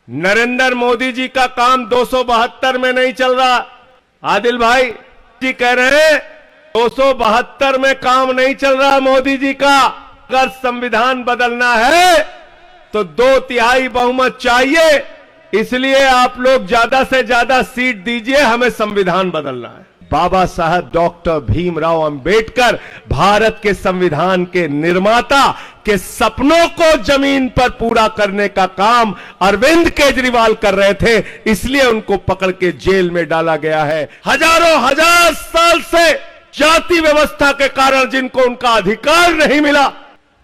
नरेंद्र मोदी जी का काम 272 में नहीं चल रहा। आदिल भाई जी कह रहे हैं 272 में काम नहीं चल रहा मोदी जी का। अगर संविधान बदलना है तो 2/3 बहुमत चाहिए, इसलिए आप लोग ज्यादा से ज्यादा सीट दीजिए, हमें संविधान बदलना है। बाबा साहब डॉक्टर भीमराव अंबेडकर भारत के संविधान के निर्माता के सपनों को जमीन पर पूरा करने का काम अरविंद केजरीवाल कर रहे थे, इसलिए उनको पकड़ के जेल में डाला गया है। हजारों हजार साल से जाति व्यवस्था के कारण जिनको उनका अधिकार नहीं मिला,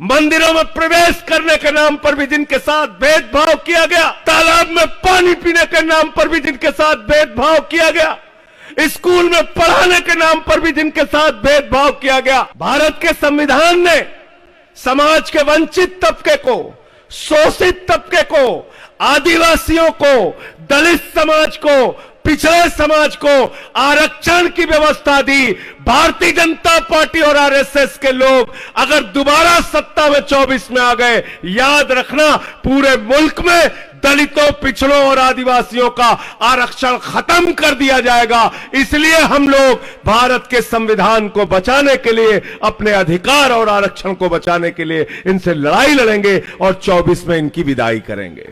मंदिरों में प्रवेश करने के नाम पर भी जिनके साथ भेदभाव किया गया, तालाब में पानी पीने के नाम पर भी जिनके साथ भेदभाव किया गया, स्कूल में पढ़ाने के नाम पर भी जिनके साथ भेदभाव किया गया, भारत के संविधान ने समाज के वंचित तबके को, शोषित तबके को, आदिवासियों को, दलित समाज को, पिछड़े समाज को आरक्षण की व्यवस्था दी। भारतीय जनता पार्टी और आरएसएस के लोग अगर दोबारा सत्ता में 24 में आ गए, याद रखना पूरे मुल्क में दलितों, पिछड़ों और आदिवासियों का आरक्षण खत्म कर दिया जाएगा। इसलिए हम लोग भारत के संविधान को बचाने के लिए, अपने अधिकार और आरक्षण को बचाने के लिए इनसे लड़ाई लड़ेंगे और 24 में इनकी विदाई करेंगे।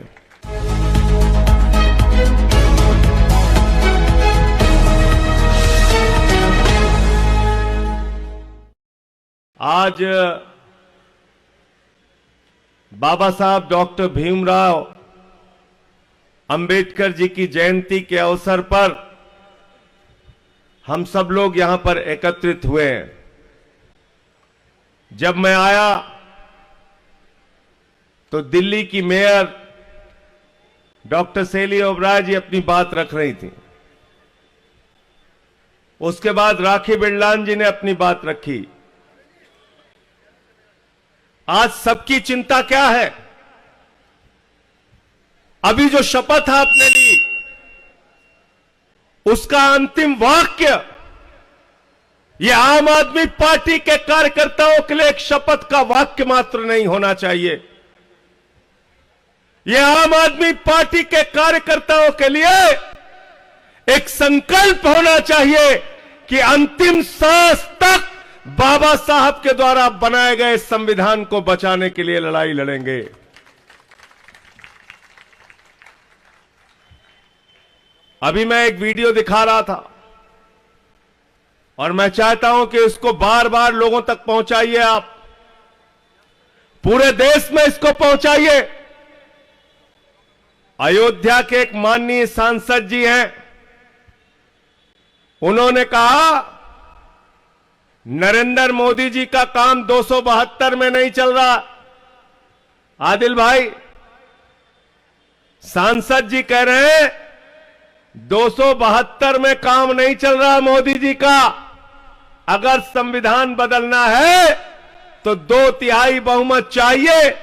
आज बाबा साहब डॉक्टर भीमराव अंबेडकर जी की जयंती के अवसर पर हम सब लोग यहां पर एकत्रित हुए हैं। जब मैं आया तो दिल्ली की मेयर डॉक्टर शैली ओबराय जी अपनी बात रख रही थी। उसके बाद राखी बिरलान जी ने अपनी बात रखी। आज सबकी चिंता क्या है? अभी जो शपथ आपने ली उसका अंतिम वाक्य यह आम आदमी पार्टी के कार्यकर्ताओं के लिए एक शपथ का वाक्य मात्र नहीं होना चाहिए। यह आम आदमी पार्टी के कार्यकर्ताओं के लिए एक संकल्प होना चाहिए कि अंतिम सांस तक बाबा साहब के द्वारा बनाए गए संविधान को बचाने के लिए लड़ाई लड़ेंगे। अभी मैं एक वीडियो दिखा रहा था और मैं चाहता हूं कि इसको बार बार लोगों तक पहुंचाइए। आप पूरे देश में इसको पहुंचाइए। अयोध्या के एक माननीय सांसद जी हैं, उन्होंने कहा नरेंद्र मोदी जी का काम 272 में नहीं चल रहा। आदिल भाई, सांसद जी कह रहे हैं 272 में काम नहीं चल रहा मोदी जी का। अगर संविधान बदलना है तो 2/3 बहुमत चाहिए,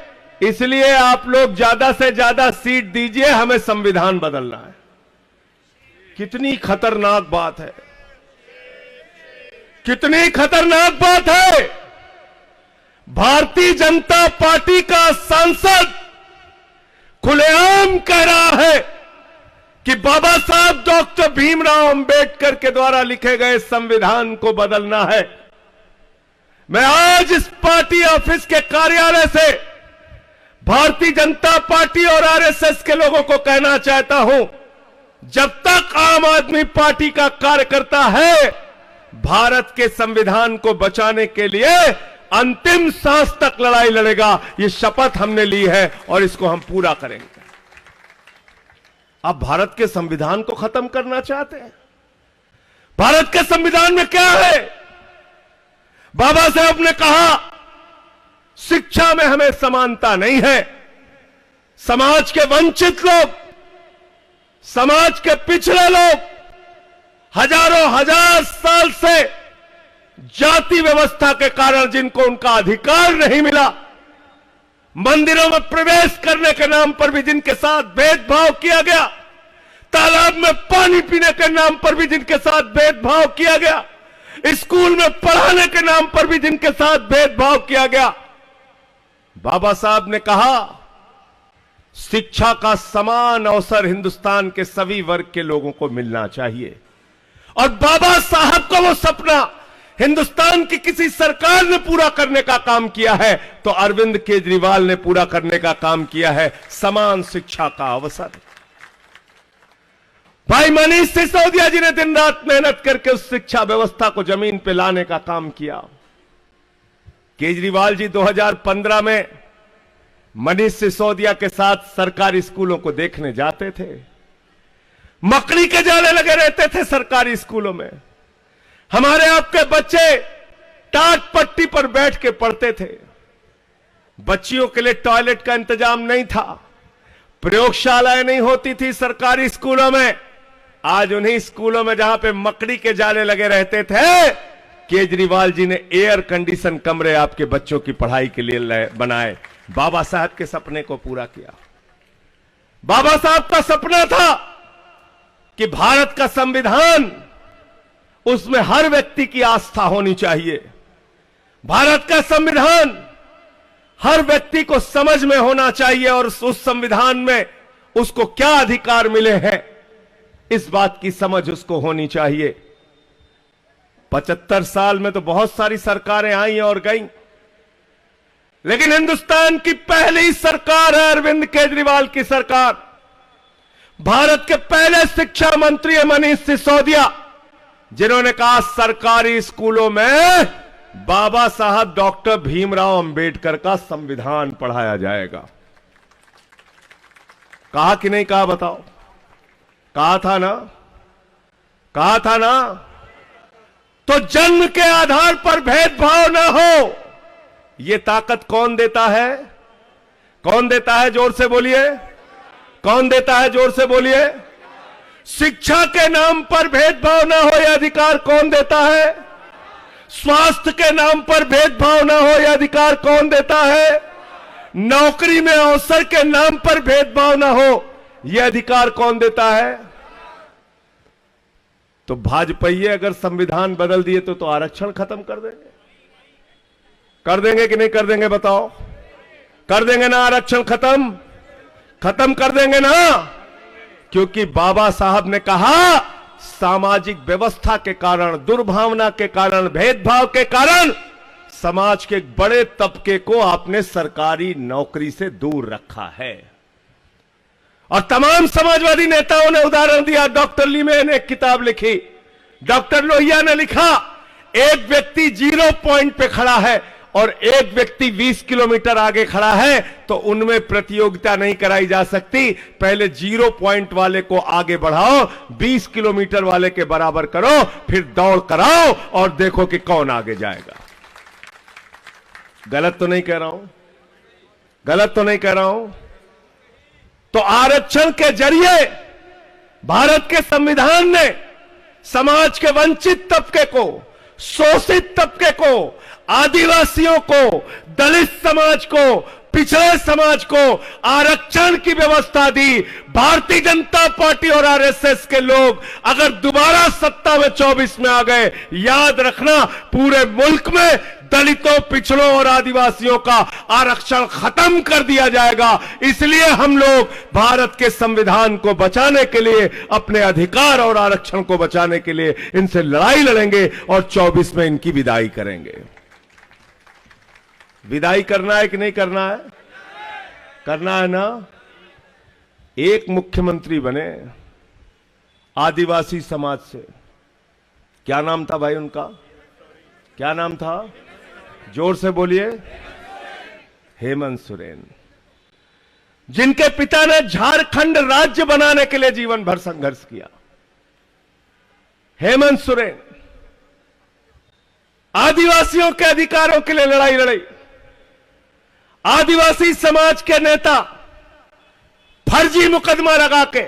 इसलिए आप लोग ज्यादा से ज्यादा सीट दीजिए, हमें संविधान बदलना है। कितनी खतरनाक बात है, कितनी खतरनाक बात है। भारतीय जनता पार्टी का सांसद खुलेआम कह रहा है कि बाबा साहब डॉक्टर भीमराव अंबेडकर के द्वारा लिखे गए संविधान को बदलना है। मैं आज इस पार्टी ऑफिस के कार्यालय से भारतीय जनता पार्टी और आरएसएस के लोगों को कहना चाहता हूं, जब तक आम आदमी पार्टी का कार्यकर्ता है, भारत के संविधान को बचाने के लिए अंतिम सांस तक लड़ाई लड़ेगा। ये शपथ हमने ली है और इसको हम पूरा करेंगे। आप भारत के संविधान को खत्म करना चाहते हैं? भारत के संविधान में क्या है? बाबा साहब ने कहा शिक्षा में हमें समानता नहीं है। समाज के वंचित लोग, समाज के पिछड़े लोग हजारों हजार साल से जाति व्यवस्था के कारण जिनको उनका अधिकार नहीं मिला, मंदिरों में प्रवेश करने के नाम पर भी जिनके साथ भेदभाव किया गया, तालाब में पानी पीने के नाम पर भी जिनके साथ भेदभाव किया गया, स्कूल में पढ़ाने के नाम पर भी जिनके साथ भेदभाव किया गया, बाबा साहब ने कहा शिक्षा का समान अवसर हिंदुस्तान के सभी वर्ग के लोगों को मिलना चाहिए। और बाबा साहब का वो सपना हिंदुस्तान की किसी सरकार ने पूरा करने का काम किया है तो अरविंद केजरीवाल ने पूरा करने का काम किया है, समान शिक्षा का अवसर। भाई मनीष सिसोदिया जी ने दिन रात मेहनत करके उस शिक्षा व्यवस्था को जमीन पे लाने का काम किया। केजरीवाल जी 2015 में मनीष सिसोदिया के साथ सरकारी स्कूलों को देखने जाते थे। मकड़ी के जाले लगे रहते थे सरकारी स्कूलों में। हमारे आपके बच्चे टाट पट्टी पर बैठ के पढ़ते थे। बच्चियों के लिए टॉयलेट का इंतजाम नहीं था, प्रयोगशालाएं नहीं होती थी सरकारी स्कूलों में। आज उन्हीं स्कूलों में जहां पे मकड़ी के जाले लगे रहते थे, केजरीवाल जी ने एयर कंडीशन कमरे आपके बच्चों की पढ़ाई के लिए बनाए। बाबा साहब के सपने को पूरा किया। बाबा साहब का सपना था कि भारत का संविधान, उसमें हर व्यक्ति की आस्था होनी चाहिए। भारत का संविधान हर व्यक्ति को समझ में होना चाहिए और उस संविधान में उसको क्या अधिकार मिले हैं, इस बात की समझ उसको होनी चाहिए। 75 साल में तो बहुत सारी सरकारें आई और गईं, लेकिन हिंदुस्तान की पहली सरकार है अरविंद केजरीवाल की सरकार। भारत के पहले शिक्षा मंत्री है मनीष सिसोदिया, जिन्होंने कहा सरकारी स्कूलों में बाबा साहब डॉक्टर भीमराव अंबेडकर का संविधान पढ़ाया जाएगा। कहा कि नहीं कहा बताओ? कहा था ना? कहा था ना? तो जन्म के आधार पर भेदभाव ना हो, यह ताकत कौन देता है? कौन देता है? जोर से बोलिए। कौन देता है? जोर से बोलिए। शिक्षा के नाम पर भेदभाव ना हो, यह अधिकार कौन देता है? स्वास्थ्य के नाम पर भेदभाव ना हो, यह अधिकार कौन देता है? नौकरी में अवसर के नाम पर भेदभाव ना हो, यह अधिकार कौन देता है? तो भाजपाई अगर संविधान बदल दिए तो आरक्षण खत्म कर देंगे। कर देंगे कि नहीं कर देंगे बताओ? कर देंगे ना? आरक्षण खत्म कर देंगे ना? क्योंकि बाबा साहब ने कहा सामाजिक व्यवस्था के कारण, दुर्भावना के कारण, भेदभाव के कारण समाज के एक बड़े तबके को आपने सरकारी नौकरी से दूर रखा है। और तमाम समाजवादी नेताओं ने उदाहरण दिया। डॉक्टर लीमे ने एक किताब लिखी, डॉक्टर लोहिया ने लिखा, एक व्यक्ति 0 पॉइंट पे खड़ा है और एक व्यक्ति 20 किलोमीटर आगे खड़ा है, तो उनमें प्रतियोगिता नहीं कराई जा सकती। पहले 0 पॉइंट वाले को आगे बढ़ाओ, 20 किलोमीटर वाले के बराबर करो, फिर दौड़ कराओ और देखो कि कौन आगे जाएगा। गलत तो नहीं कह रहा हूं? गलत तो नहीं कह रहा हूं? तो आरक्षण के जरिए भारत के संविधान ने समाज के वंचित तबके को, शोषित तबके को, आदिवासियों को, दलित समाज को, पिछड़े समाज को आरक्षण की व्यवस्था दी। भारतीय जनता पार्टी और आरएसएस के लोग अगर दोबारा सत्ता में 24 में आ गए, याद रखना पूरे मुल्क में दलितों, पिछड़ों और आदिवासियों का आरक्षण खत्म कर दिया जाएगा। इसलिए हम लोग भारत के संविधान को बचाने के लिए, अपने अधिकार और आरक्षण को बचाने के लिए इनसे लड़ाई लड़ेंगे और 24 में इनकी विदाई करेंगे। विदाई करना है कि नहीं करना है? करना है ना? एक मुख्यमंत्री बने आदिवासी समाज से। क्या नाम था भाई उनका? क्या नाम था? जोर से बोलिए। हेमंत सोरेन, जिनके पिता ने झारखंड राज्य बनाने के लिए जीवन भर संघर्ष किया। हेमंत सोरेन आदिवासियों के अधिकारों के लिए लड़ाई लड़ी। आदिवासी समाज के नेता फर्जी मुकदमा लगा के,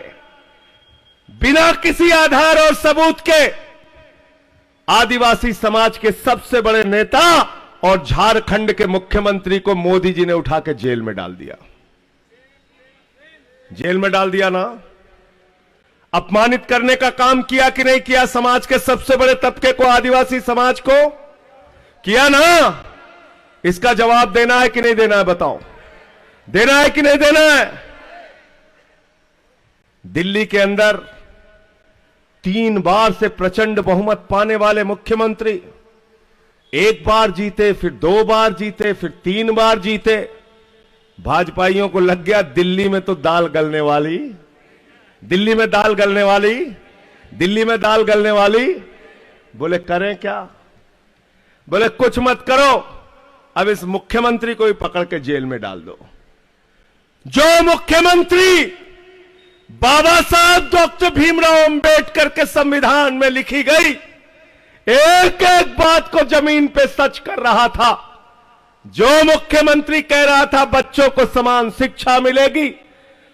बिना किसी आधार और सबूत के, आदिवासी समाज के सबसे बड़े नेता और झारखंड के मुख्यमंत्री को मोदी जी ने उठा के जेल में डाल दिया। जेल में डाल दिया ना? अपमानित करने का काम किया कि नहीं किया? समाज के सबसे बड़े तबके को, आदिवासी समाज को किया ना? इसका जवाब देना है कि नहीं देना है? बताओ, देना है कि नहीं देना है? दिल्ली के अंदर 3 बार से प्रचंड बहुमत पाने वाले मुख्यमंत्री, एक बार जीते, फिर 2 बार जीते, फिर 3 बार जीते। भाजपाइयों को लग गया दिल्ली में तो दाल गलने वाली, दिल्ली में दाल गलने वाली, दिल्ली में दाल गलने वाली। बोले करें क्या? बोले कुछ मत करो, अब इस मुख्यमंत्री को ही पकड़ के जेल में डाल दो। जो मुख्यमंत्री बाबा साहब डॉक्टर भीमराव अंबेडकर के संविधान में लिखी गई एक एक बात को जमीन पे सच कर रहा था, जो मुख्यमंत्री कह रहा था बच्चों को समान शिक्षा मिलेगी,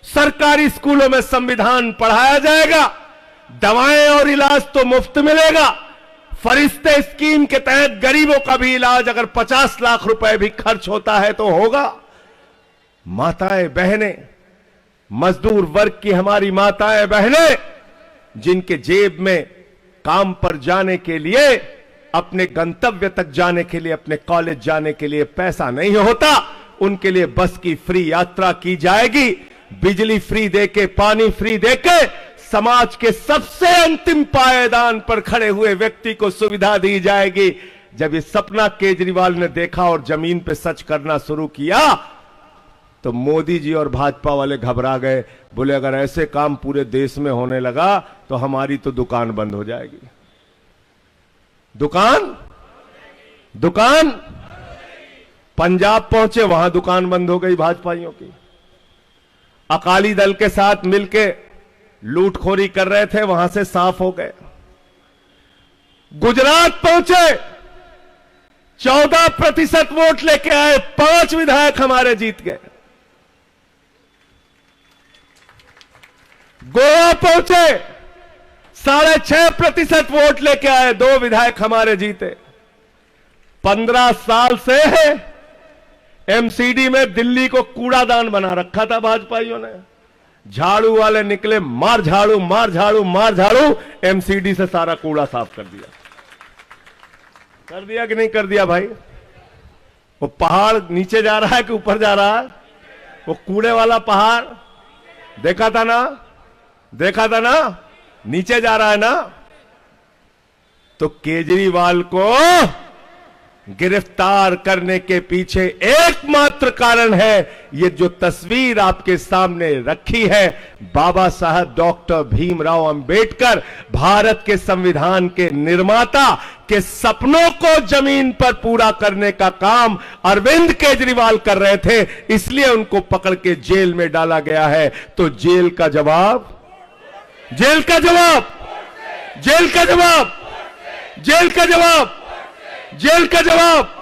सरकारी स्कूलों में संविधान पढ़ाया जाएगा, दवाएं और इलाज तो मुफ्त मिलेगा, फरिश्ते स्कीम के तहत गरीबों का भी इलाज अगर 50 लाख रुपए भी खर्च होता है तो होगा। माताएं बहनें, मजदूर वर्ग की हमारी माताएं बहनें, जिनके जेब में काम पर जाने के लिए, अपने गंतव्य तक जाने के लिए, अपने कॉलेज जाने के लिए पैसा नहीं होता, उनके लिए बस की फ्री यात्रा की जाएगी, बिजली फ्री देके, पानी फ्री देके, समाज के सबसे अंतिम पायदान पर खड़े हुए व्यक्ति को सुविधा दी जाएगी। जब ये सपना केजरीवाल ने देखा और जमीन पे सच करना शुरू किया तो मोदी जी और भाजपा वाले घबरा गए। बोले अगर ऐसे काम पूरे देश में होने लगा तो हमारी तो दुकान बंद हो जाएगी। दुकान पंजाब पहुंचे, वहां दुकान बंद हो गई भाजपाइयों की। अकाली दल के साथ मिलके लूटखोरी कर रहे थे, वहां से साफ हो गए। गुजरात पहुंचे, 14% वोट लेके आए, 5 विधायक हमारे जीत गए। गोवा पहुंचे, 6.5% वोट लेके आए, 2 विधायक हमारे जीते। 15 साल से एमसीडी में दिल्ली को कूड़ादान बना रखा था भाजपाइयों ने। झाड़ू वाले निकले, मार झाड़ू, मार झाड़ू, मार झाड़ू, एमसीडी से सारा कूड़ा साफ कर दिया। कर दिया कि नहीं कर दिया भाई? वो पहाड़ नीचे जा रहा है कि ऊपर जा रहा है? वो कूड़े वाला पहाड़ देखा था ना, देखा था ना, नीचे जा रहा है ना। तो केजरीवाल को गिरफ्तार करने के पीछे एकमात्र कारण है ये जो तस्वीर आपके सामने रखी है। बाबा साहब डॉक्टर भीमराव अंबेडकर, भारत के संविधान के निर्माता के सपनों को जमीन पर पूरा करने का काम अरविंद केजरीवाल कर रहे थे, इसलिए उनको पकड़ के जेल में डाला गया है। तो जेल का जवाब, जेल का जवाब, जेल का जवाब, जेल का जवाब, जेल का जवाब